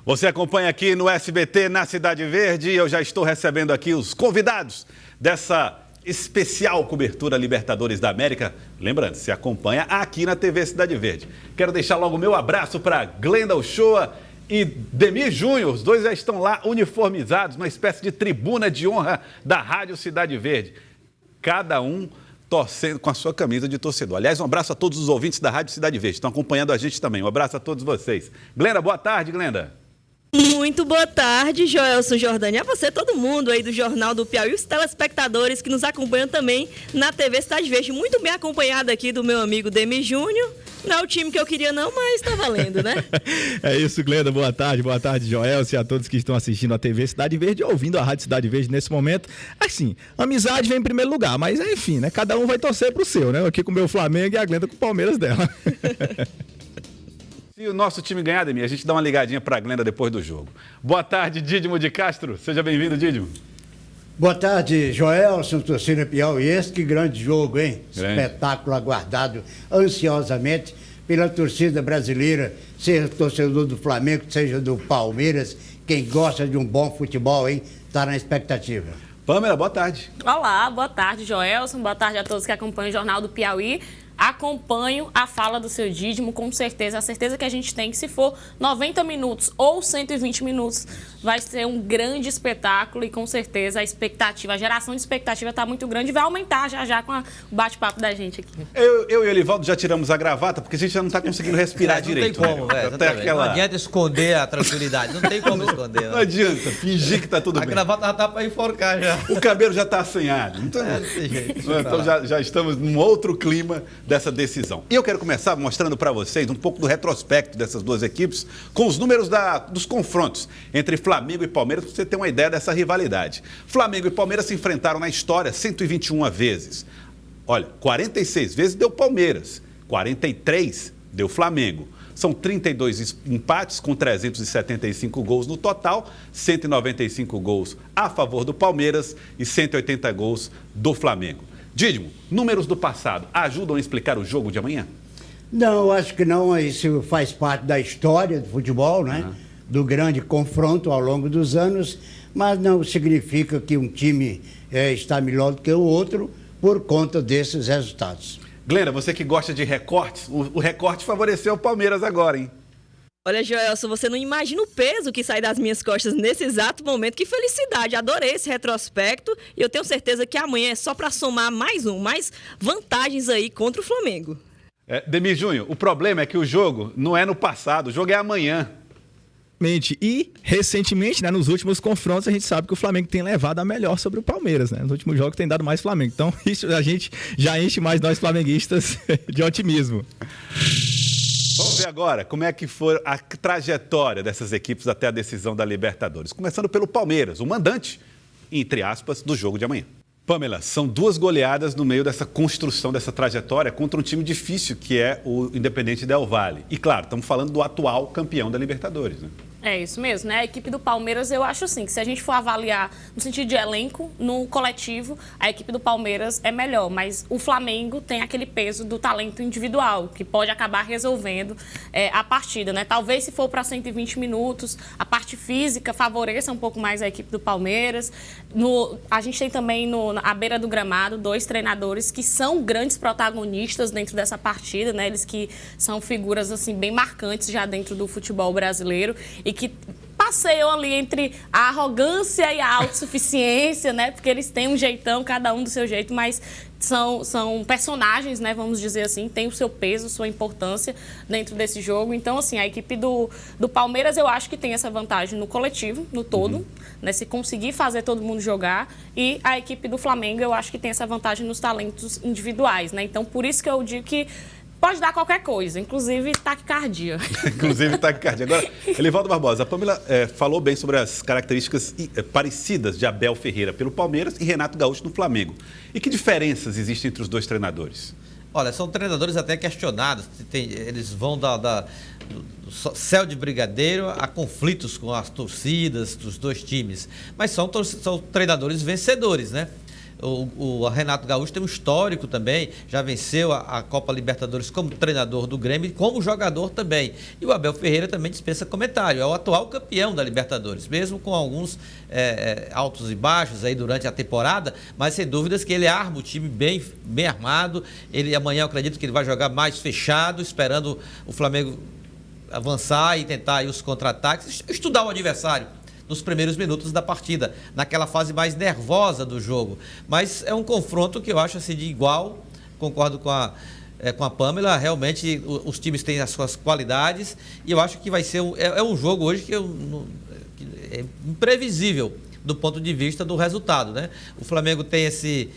Você acompanha aqui no SBT na Cidade Verde e eu já estou recebendo aqui os convidados dessa especial cobertura Libertadores da América. Lembrando, se acompanha aqui na TV Cidade Verde. Quero deixar logo o meu abraço para Glenda Uchoa e Demir Júnior. Os dois já estão lá uniformizados, uma espécie de tribuna de honra da Rádio Cidade Verde. Cada um torcendo com a sua camisa de torcedor. Aliás, um abraço a todos os ouvintes da Rádio Cidade Verde. Estão acompanhando a gente também. Um abraço a todos vocês. Glenda, boa tarde, Glenda. Muito boa tarde, Joelson Jordani. A você, todo mundo aí do Jornal do Piauí, os telespectadores que nos acompanham também na TV Cidade Verde. Muito bem acompanhado aqui do meu amigo Demir Júnior. Não é o time que eu queria não, mas tá valendo, né? É isso, Glenda. Boa tarde, Joelson, e a todos que estão assistindo a TV Cidade Verde, ouvindo a Rádio Cidade Verde nesse momento. Assim, amizade vem em primeiro lugar, mas enfim, né? Cada um vai torcer pro seu, né? Eu aqui com o meu Flamengo e a Glenda com o Palmeiras dela. Se o nosso time ganhar, Demir, a gente dá uma ligadinha para a Glenda depois do jogo. Boa tarde, Dídimo de Castro. Seja bem-vindo, Dídimo. Boa tarde, Joelson, torcida piauiense. Que grande jogo, hein? Grande. Espetáculo aguardado ansiosamente pela torcida brasileira, seja torcedor do Flamengo, seja do Palmeiras. Quem gosta de um bom futebol, hein? Está na expectativa. Pamela, boa tarde. Olá, boa tarde, Joelson. Boa tarde a todos que acompanham o Jornal do Piauí. Acompanho a fala do seu Dídimo, com certeza. A certeza que a gente tem que, se for 90 minutos ou 120 minutos, vai ser um grande espetáculo e, com certeza, a expectativa, a geração de expectativa está muito grande e vai aumentar já com o bate-papo da gente aqui. Eu e o Elivaldo já tiramos a gravata porque a gente já não está conseguindo respirar direito. Não tem como, velho. Aquela... Não adianta esconder a tranquilidade. Não tem como esconder. Não adianta fingir que está tudo bem. A gravata já tá para enforcar já. O cabelo já está assanhado. Então, Desse jeito. então já estamos num outro clima dessa decisão. E eu quero começar mostrando para vocês um pouco do retrospecto dessas duas equipes com os números dos confrontos entre Flamengo e Palmeiras, para você ter uma ideia dessa rivalidade. Flamengo e Palmeiras se enfrentaram na história 121 vezes. Olha, 46 vezes deu Palmeiras, 43 deu Flamengo. São 32 empates com 375 gols no total, 195 gols a favor do Palmeiras e 180 gols do Flamengo. Dídimo, números do passado ajudam a explicar o jogo de amanhã? Não, acho que não. Isso faz parte da história do futebol, né? Do grande confronto ao longo dos anos, mas não significa que um time está melhor do que o outro por conta desses resultados. Glenda, você que gosta de recortes, o recorte favoreceu o Palmeiras agora, hein? Olha, Joelson, você não imagina o peso que sai das minhas costas nesse exato momento. Que felicidade, adorei esse retrospecto e eu tenho certeza que amanhã é só para somar mais vantagens aí contra o Flamengo. Demir Júnior, o problema é que o jogo não é no passado, o jogo é amanhã. E, recentemente, né, nos últimos confrontos, a gente sabe que o Flamengo tem levado a melhor sobre o Palmeiras, né? Nos últimos jogos tem dado mais Flamengo. Então, isso a gente já enche mais nós flamenguistas de otimismo. Vamos ver agora como é que foi a trajetória dessas equipes até a decisão da Libertadores. Começando pelo Palmeiras, o mandante, entre aspas, do jogo de amanhã. Pamela, são duas goleadas no meio dessa construção, dessa trajetória contra um time difícil que é o Independente Del Valle. E claro, estamos falando do atual campeão da Libertadores, né? É isso mesmo, né? A equipe do Palmeiras, eu acho assim, que se a gente for avaliar no sentido de elenco, no coletivo, a equipe do Palmeiras é melhor, mas o Flamengo tem aquele peso do talento individual, que pode acabar resolvendo a partida, né? Talvez se for para 120 minutos, a parte física favoreça um pouco mais a equipe do Palmeiras. A gente tem também à beira do gramado 2 treinadores que são grandes protagonistas dentro dessa partida, né? Eles que são figuras assim bem marcantes já dentro do futebol brasileiro e que passeiam ali entre a arrogância e a autossuficiência, né? Porque eles têm um jeitão, cada um do seu jeito, mas são personagens, né? Vamos dizer assim, tem o seu peso, sua importância dentro desse jogo. Então, assim, a equipe do Palmeiras, eu acho que tem essa vantagem no coletivo, no todo, né? Se conseguir fazer todo mundo jogar. E a equipe do Flamengo, eu acho que tem essa vantagem nos talentos individuais, né? Então, por isso que eu digo que pode dar qualquer coisa, inclusive taquicardia. Agora, Elivaldo Barbosa, a Pamela falou bem sobre as características parecidas de Abel Ferreira pelo Palmeiras e Renato Gaúcho no Flamengo. E que diferenças existem entre os dois treinadores? Olha, são treinadores até questionados. Eles vão do céu de brigadeiro a conflitos com as torcidas dos dois times. Mas são treinadores vencedores, né? O Renato Gaúcho tem um histórico também, já venceu a Copa Libertadores como treinador do Grêmio e como jogador também. E o Abel Ferreira também dispensa comentário, é o atual campeão da Libertadores, mesmo com alguns altos e baixos aí durante a temporada, mas sem dúvidas que ele arma o time bem armado. Ele amanhã eu acredito que ele vai jogar mais fechado, esperando o Flamengo avançar e tentar aí os contra-ataques, estudar o adversário nos primeiros minutos da partida, naquela fase mais nervosa do jogo. Mas é um confronto que eu acho assim de igual, concordo com a Pamela, realmente os times têm as suas qualidades e eu acho que vai ser um jogo hoje que é imprevisível do ponto de vista do resultado, né? O Flamengo tem esse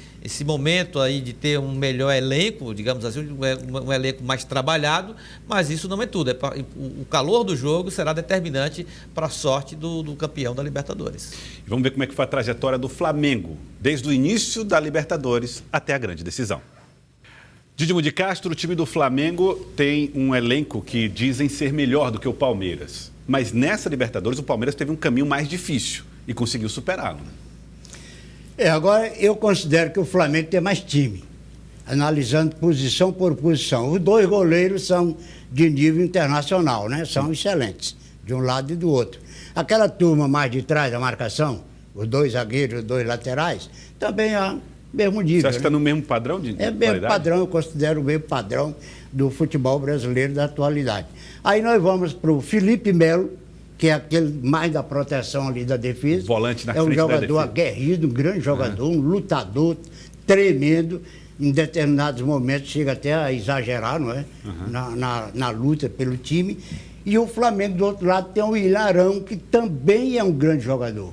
momento aí de ter um melhor elenco, digamos assim, um elenco mais trabalhado, mas isso não é tudo. O calor do jogo será determinante para a sorte do campeão da Libertadores. Vamos ver como é que foi a trajetória do Flamengo, desde o início da Libertadores até a grande decisão. Dídimo de Castro, o time do Flamengo tem um elenco que dizem ser melhor do que o Palmeiras. Mas nessa Libertadores o Palmeiras teve um caminho mais difícil e conseguiu superá-lo. Agora eu considero que o Flamengo tem mais time, analisando posição por posição. Os 2 goleiros são de nível internacional, né? São excelentes, de um lado e do outro. Aquela turma mais de trás da marcação, os 2 zagueiros, os 2 laterais, também é mesmo nível. Você acha que está no mesmo padrão de É mesmo padrão, eu considero o mesmo padrão do futebol brasileiro da atualidade. Aí nós vamos para o Felipe Melo, que é aquele mais da proteção ali da defesa. Volante na frente da defesa. É um jogador aguerrido, um grande jogador, um lutador tremendo. Em determinados momentos chega até a exagerar, não é? Na luta pelo time. E o Flamengo, do outro lado, tem o Ilharão, que também é um grande jogador.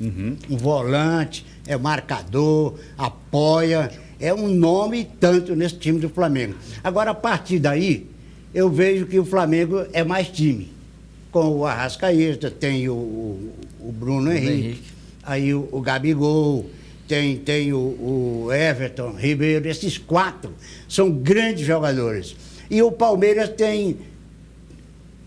Um volante, é marcador, apoia. É um nome tanto nesse time do Flamengo. Agora, a partir daí, eu vejo que o Flamengo é mais time. Com o Arrascaeta, tem o Bruno Henrique, aí o Gabigol, tem o Everton Ribeiro, esses 4 são grandes jogadores. E o Palmeiras tem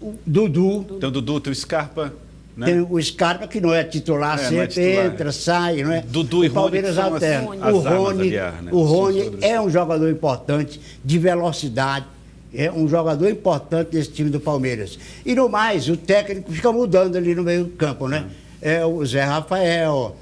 o Dudu. Tem o Dudu, tem o Scarpa. Né? Tem o Scarpa, que não é titular, sempre entra, sai, não é? Dudu e o Palmeiras alterna. O Rony é um jogador importante, de velocidade. É um jogador importante desse time do Palmeiras. E no mais, o técnico fica mudando ali no meio do campo, né? É o Zé Rafael,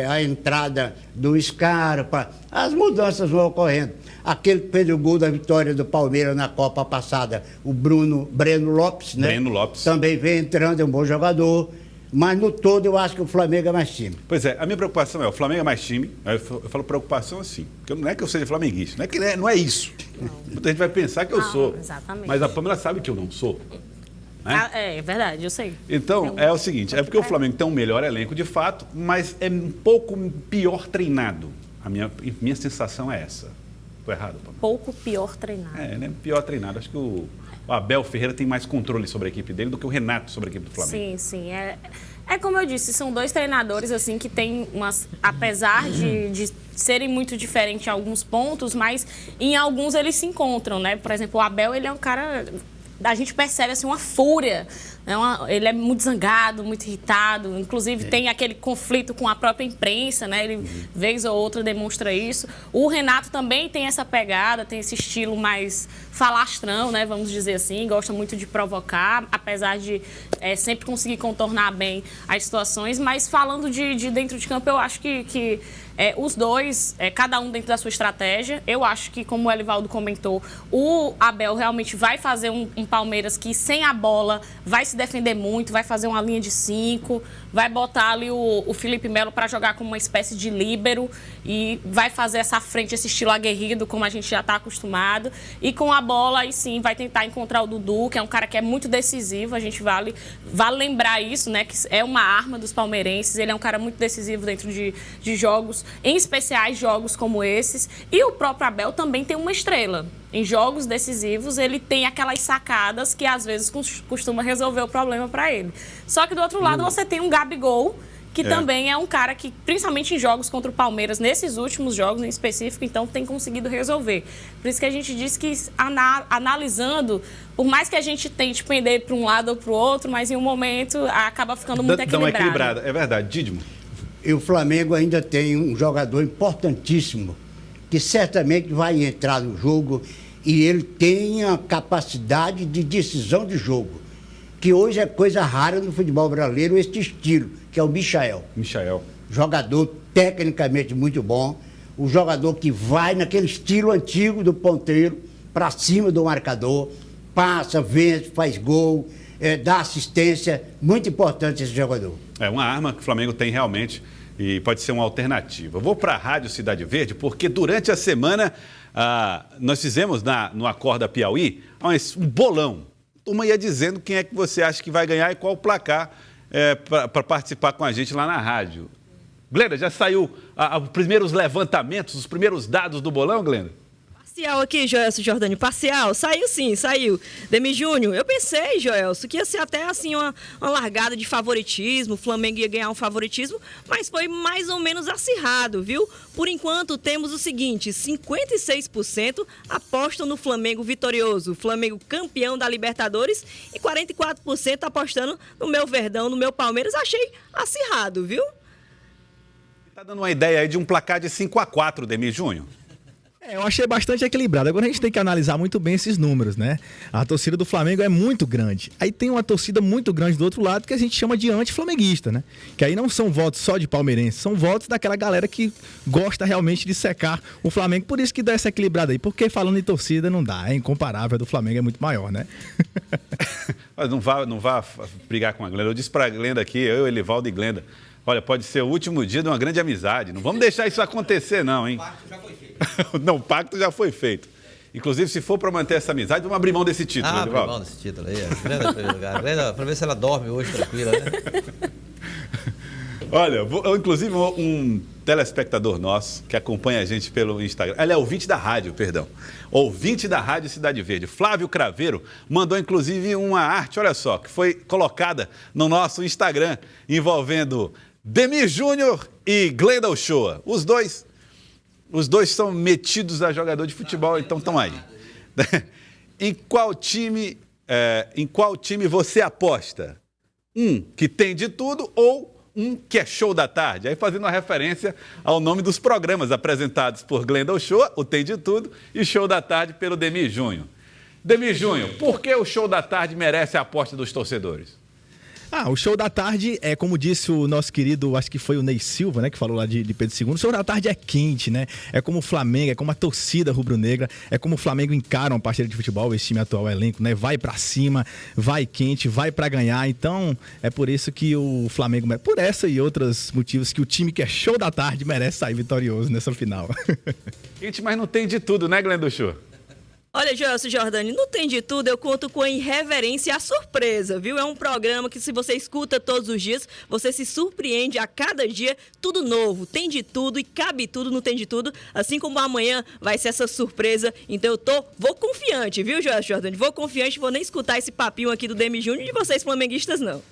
a entrada do Scarpa. As mudanças vão ocorrendo. Aquele que fez o gol da vitória do Palmeiras na Copa passada, o Breno Lopes, né? Breno Lopes. Também vem entrando, é um bom jogador. Mas no todo eu acho que o Flamengo é mais time. Pois é, a minha preocupação o Flamengo é mais time. Eu falo preocupação assim, porque não é que eu seja flamenguista, não é isso. Não. Muita gente vai pensar que eu sou. Exatamente. Mas a Pamela sabe que eu não sou. Né? É verdade, eu sei. Então, é o seguinte, é porque o Flamengo tem um melhor elenco de fato, mas é um pouco pior treinado. A minha sensação é essa. Estou errado, Pamela? Pouco pior treinado. Né? Pior treinado. Acho que o Abel Ferreira tem mais controle sobre a equipe dele do que o Renato sobre a equipe do Flamengo. Sim. É como eu disse, são 2 treinadores assim que têm apesar de serem muito diferentes em alguns pontos, mas em alguns eles se encontram, né? Por exemplo, o Abel, ele é um cara, a gente percebe assim uma fúria, né? Ele é muito zangado, muito irritado, inclusive tem aquele conflito com a própria imprensa, né? Ele vez ou outra demonstra isso. O Renato também tem essa pegada, tem esse estilo mais falastrão, né? Vamos dizer assim, gosta muito de provocar, apesar de sempre conseguir contornar bem as situações, mas falando de dentro de campo, eu acho que os 2, cada um dentro da sua estratégia. Eu acho que, como o Elivaldo comentou, o Abel realmente vai fazer um Palmeiras que, sem a bola, vai se defender muito, vai fazer uma linha de 5, vai botar ali o Felipe Melo para jogar como uma espécie de líbero e vai fazer essa frente, esse estilo aguerrido, como a gente já está acostumado. E com a bola, aí sim, vai tentar encontrar o Dudu, que é um cara que é muito decisivo. A gente vale lembrar isso, né? Que é uma arma dos palmeirenses. Ele é um cara muito decisivo dentro de jogos, em especiais jogos como esses. E o próprio Abel também tem uma estrela. Em jogos decisivos, ele tem aquelas sacadas que às vezes costuma resolver o problema para ele. Só que do outro lado você tem um Gabigol, que também é um cara que, principalmente em jogos contra o Palmeiras, nesses últimos jogos em específico, então tem conseguido resolver. Por isso que a gente diz que, analisando, por mais que a gente tente pender para um lado ou para o outro, mas em um momento acaba ficando muito equilibrado. É verdade. Dídimo? E o Flamengo ainda tem um jogador importantíssimo, que certamente vai entrar no jogo e ele tem a capacidade de decisão de jogo, que hoje é coisa rara no futebol brasileiro, este estilo, que é o Michael. Jogador tecnicamente muito bom, o jogador que vai naquele estilo antigo do ponteiro, para cima do marcador, passa, vence, faz gol, dá assistência, muito importante esse jogador. É uma arma que o Flamengo tem realmente e pode ser uma alternativa. Eu vou para a Rádio Cidade Verde porque durante a semana nós fizemos no Acorda Piauí um bolão. Uma ia dizendo quem é que você acha que vai ganhar e qual o placar para participar com a gente lá na rádio. Glenda, já saiu os primeiros levantamentos, os primeiros dados do bolão, Glenda? Parcial aqui, Joelson Jordani, parcial. Saiu sim, saiu. Demi Júnior, eu pensei, Joelson, que ia ser até assim uma largada de favoritismo, o Flamengo ia ganhar um favoritismo, mas foi mais ou menos acirrado, viu? Por enquanto, temos o seguinte, 56% apostam no Flamengo vitorioso, Flamengo campeão da Libertadores e 44% apostando no meu Verdão, no meu Palmeiras. Achei acirrado, viu? Tá dando uma ideia aí de um placar de 5-4, Demi Júnior. Eu achei bastante equilibrado. Agora a gente tem que analisar muito bem esses números, né? A torcida do Flamengo é muito grande. Aí tem uma torcida muito grande do outro lado que a gente chama de anti-flamenguista, né? Que aí não são votos só de palmeirenses, são votos daquela galera que gosta realmente de secar o Flamengo. Por isso que dá essa equilibrada aí. Porque falando em torcida não dá, é incomparável. A do Flamengo é muito maior, né? Mas não vá brigar com a Glenda. Eu disse pra Glenda aqui, eu, Elivaldo e Glenda, olha, pode ser o último dia de uma grande amizade. Não vamos deixar isso acontecer, não, hein? O pacto já foi feito. Não, o pacto já foi feito. Inclusive, se for para manter essa amizade, vamos abrir mão desse título, Elivaldo. Abrir mão desse título aí. Glenda, para ver se ela dorme hoje tranquila, né? Olha, inclusive um telespectador nosso que acompanha a gente pelo Instagram, ele é ouvinte da rádio, ouvinte da Rádio Cidade Verde, Flávio Craveiro, mandou inclusive uma arte, olha só, que foi colocada no nosso Instagram, envolvendo Demi Júnior e Glenda Uchoa. Os dois são metidos a jogador de futebol, então estão aí. Em qual time você aposta? Um que tem de tudo ou um que é show da tarde? Aí fazendo uma referência ao nome dos programas apresentados por Glenda Uchoa, o Tem de Tudo, e Show da Tarde pelo Demi Júnior. Demi Júnior, por que o Show da Tarde merece a aposta dos torcedores? O Show da Tarde é, como disse o nosso querido, acho que foi o Ney Silva, né, que falou lá de Pedro II, o Show da Tarde é quente, né? É como o Flamengo, é como a torcida rubro-negra, é como o Flamengo encara uma partida de futebol, esse time atual elenco, né? Vai pra cima, vai quente, vai pra ganhar. Então, é por isso que o Flamengo, por essa e outros motivos, que o time que é Show da Tarde merece sair vitorioso nessa final. Quente, mas não tem de tudo, né, Glenda Uchoa? Olha, Joelson Jordani, não tem de tudo, eu conto com a irreverência e a surpresa, viu? É um programa que, se você escuta todos os dias, você se surpreende a cada dia, tudo novo, tem de tudo e cabe tudo, não tem de tudo, assim como amanhã vai ser essa surpresa, então vou confiante, viu, Joelson Jordani? Vou confiante, vou nem escutar esse papinho aqui do Demi Júnior de vocês flamenguistas, não.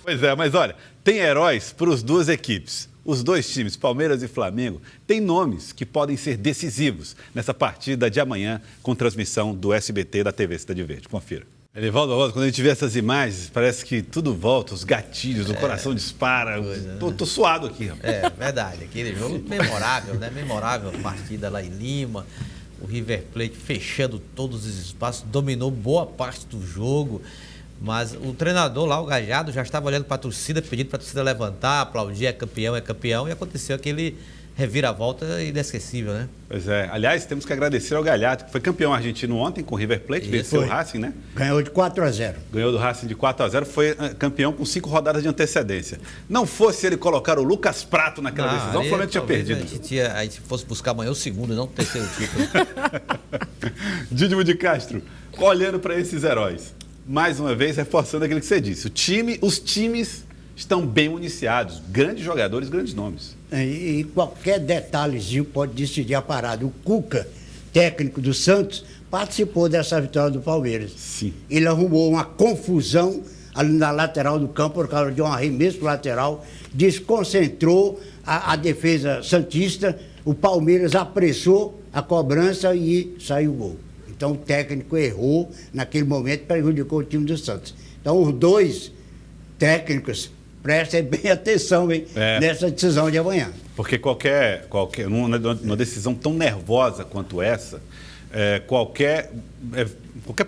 Pois é, mas olha, tem heróis para as duas equipes. Os dois times, Palmeiras e Flamengo, têm nomes que podem ser decisivos nessa partida de amanhã com transmissão do SBT da TV Cidade Verde. Confira. Elivaldo, quando a gente vê essas imagens, parece que tudo volta, os gatilhos, o coração dispara. Tô suado aqui. É verdade, aquele jogo memorável, né? Memorável a partida lá em Lima, o River Plate fechando todos os espaços, dominou boa parte do jogo. Mas o treinador lá, o Galhardo, já estava olhando para a torcida, pedindo para a torcida levantar, aplaudir, é campeão, e aconteceu aquele reviravolta inesquecível, né? Pois é. Aliás, temos que agradecer ao Galhardo, que foi campeão argentino ontem com o River Plate, venceu o Racing, né? Ganhou de 4-0. Ganhou do Racing de 4-0, foi campeão com 5 rodadas de antecedência. Não fosse ele colocar o Lucas Prato naquela decisão, o Flamengo tinha perdido. A gente fosse buscar amanhã o segundo, não o terceiro título. Dídimo de Castro, olhando para esses heróis, mais uma vez reforçando aquilo que você disse, os times estão bem municiados, grandes jogadores, grandes nomes. E qualquer detalhezinho pode decidir a parada. O Cuca, técnico do Santos, participou dessa vitória do Palmeiras. Sim. Ele arrumou uma confusão ali na lateral do campo por causa de um arremesso lateral, desconcentrou a defesa santista, o Palmeiras apressou a cobrança e saiu o gol. Então o técnico errou naquele momento, prejudicou o time do Santos. Então os dois técnicos prestem bem atenção, hein, nessa decisão de amanhã. Porque numa decisão tão nervosa quanto essa, qualquer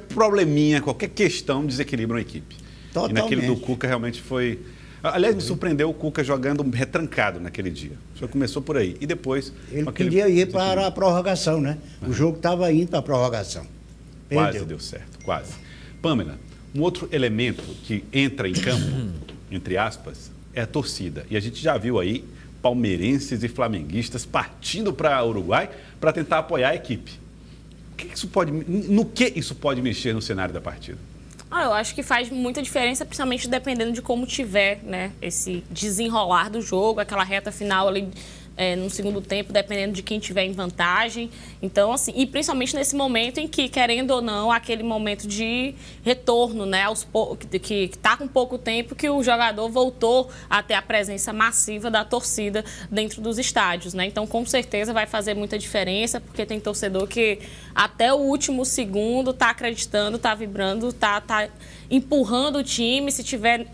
probleminha, qualquer questão desequilibra uma equipe. Totalmente. E naquele do Cuca realmente foi... Aliás, me surpreendeu o Cuca jogando retrancado naquele dia. Só começou por aí. E depois... Ele queria ir para a prorrogação, né? O jogo estava indo para a prorrogação. Perdeu. Quase deu certo, quase. Pamela, um outro elemento que entra em campo, entre aspas, é a torcida. E a gente já viu aí palmeirenses e flamenguistas partindo para o Uruguai para tentar apoiar a equipe. No que isso pode mexer no cenário da partida? Eu acho que faz muita diferença, principalmente dependendo de como tiver, né, esse desenrolar do jogo, aquela reta final ali no segundo tempo, dependendo de quem tiver em vantagem. Então, assim, e principalmente nesse momento em que, querendo ou não, aquele momento de retorno, né, que está com pouco tempo, que o jogador voltou a ter a presença massiva da torcida dentro dos estádios, né? Então, com certeza vai fazer muita diferença, porque tem torcedor que até o último segundo está acreditando, está vibrando, está empurrando o time, se tiver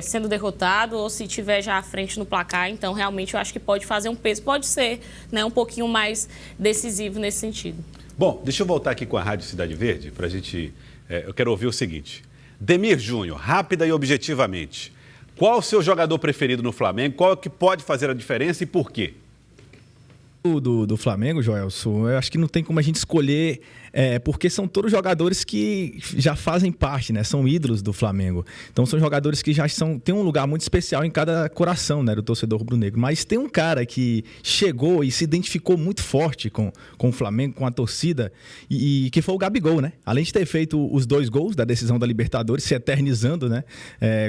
sendo derrotado ou se tiver já à frente no placar. Então, realmente, eu acho que pode fazer um peso, pode ser, né, um pouquinho mais decisivo nesse sentido. Bom, deixa eu voltar aqui com a Rádio Cidade Verde para a gente... eu quero ouvir o seguinte. Demir Júnior, rápida e objetivamente, qual o seu jogador preferido no Flamengo? Qual é que pode fazer a diferença e por quê? Do Flamengo, Joelson, eu acho que não tem como a gente escolher, porque são todos jogadores que já fazem parte, né? São ídolos do Flamengo. Então são jogadores que já têm um lugar muito especial em cada coração, né, do torcedor rubro-negro. Mas tem um cara que chegou e se identificou muito forte com o Flamengo, com a torcida, e que foi o Gabigol, né? Além de ter feito os 2 gols da decisão da Libertadores, se eternizando, né,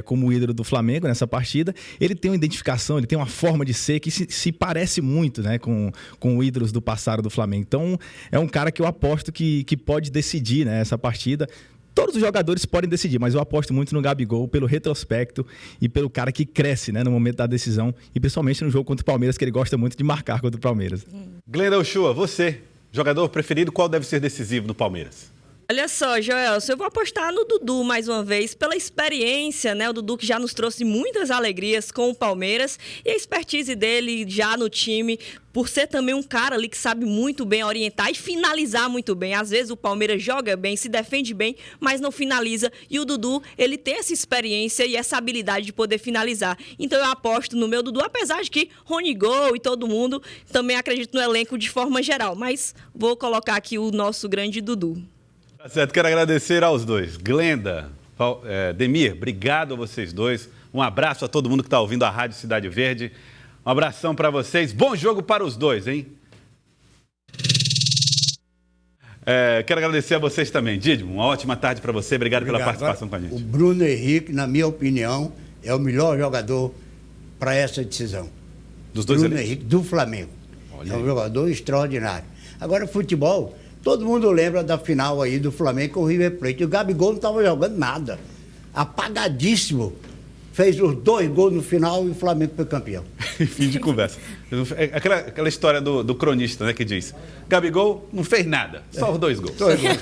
como ídolo do Flamengo nessa partida, ele tem uma identificação, ele tem uma forma de ser que se parece muito, né, com ídolos do passado do Flamengo. Então, é um cara que eu aposto que pode decidir, né, essa partida. Todos os jogadores podem decidir, mas eu aposto muito no Gabigol pelo retrospecto e pelo cara que cresce, né, no momento da decisão, e principalmente no jogo contra o Palmeiras, que ele gosta muito de marcar contra o Palmeiras. Glenda Uchoa, você, jogador preferido, qual deve ser decisivo no Palmeiras? Olha só, Joelson, eu vou apostar no Dudu mais uma vez, pela experiência, né? O Dudu que já nos trouxe muitas alegrias com o Palmeiras e a expertise dele já no time, por ser também um cara ali que sabe muito bem orientar e finalizar muito bem. Às vezes o Palmeiras joga bem, se defende bem, mas não finaliza. E o Dudu, ele tem essa experiência e essa habilidade de poder finalizar. Então eu aposto no meu Dudu, apesar de que Rony Gol e todo mundo também acredito no elenco de forma geral. Mas vou colocar aqui o nosso grande Dudu. Tá certo, quero agradecer aos dois. Glenda, Demir, obrigado a vocês dois. Um abraço a todo mundo que está ouvindo a Rádio Cidade Verde. Um abração para vocês. Bom jogo para os dois, hein? Quero agradecer a vocês também. Didimo, uma ótima tarde para você. Obrigado pela participação com a gente. O Bruno Henrique, na minha opinião, é o melhor jogador para essa decisão. Dos dois Bruno Henrique, do Flamengo. Olha, é um jogador extraordinário. Agora, futebol... Todo mundo lembra da final aí do Flamengo com o River Plate. O Gabigol não estava jogando nada. Apagadíssimo. Fez os 2 gols no final e o Flamengo foi campeão. Fim de conversa. Aquela história do cronista, né, que diz: Gabigol não fez nada, só os 2 gols. 2 gols.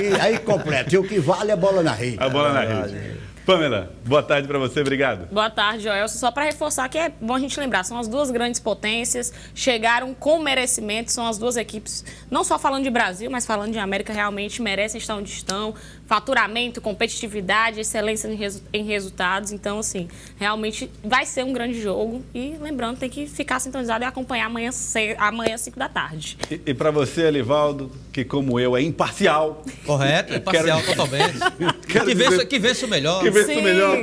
E aí completa. E o que vale é a bola na rede. A bola na rede. Pamela, boa tarde para você, obrigado. Boa tarde, Joelson. Só para reforçar que é bom a gente lembrar, são as 2 grandes potências, chegaram com merecimento, são as 2 equipes, não só falando de Brasil, mas falando de América, realmente merecem estar onde estão. Faturamento, competitividade, excelência em resultados. Então, assim, realmente vai ser um grande jogo. E lembrando, tem que ficar sintonizado e acompanhar amanhã às 5 da tarde. E para você, Elivaldo, que como eu é imparcial. Correto, imparcial totalmente. Que vença o melhor. Que vença o melhor.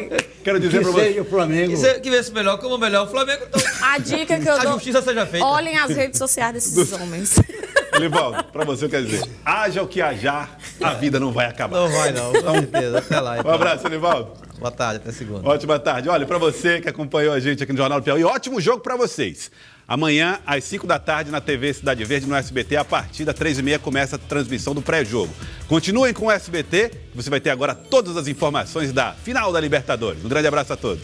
Quero dizer para você. O Flamengo. Que vença o melhor, como o melhor o Flamengo. Então, a dica que eu dou. A justiça seja feita. Olhem as redes sociais desses homens. Elivaldo, para você eu quero dizer, haja o que hajar, a vida não vai acabar. Não vai não, com certeza. Até lá. Então. Um abraço, Elivaldo. Boa tarde, até segunda. Ótima tarde. Olha, para você que acompanhou a gente aqui no Jornal do Piauí, ótimo jogo para vocês. Amanhã, às 5 da tarde, na TV Cidade Verde, no SBT, a partir das 3h30 começa a transmissão do pré-jogo. Continuem com o SBT, você vai ter agora todas as informações da final da Libertadores. Um grande abraço a todos.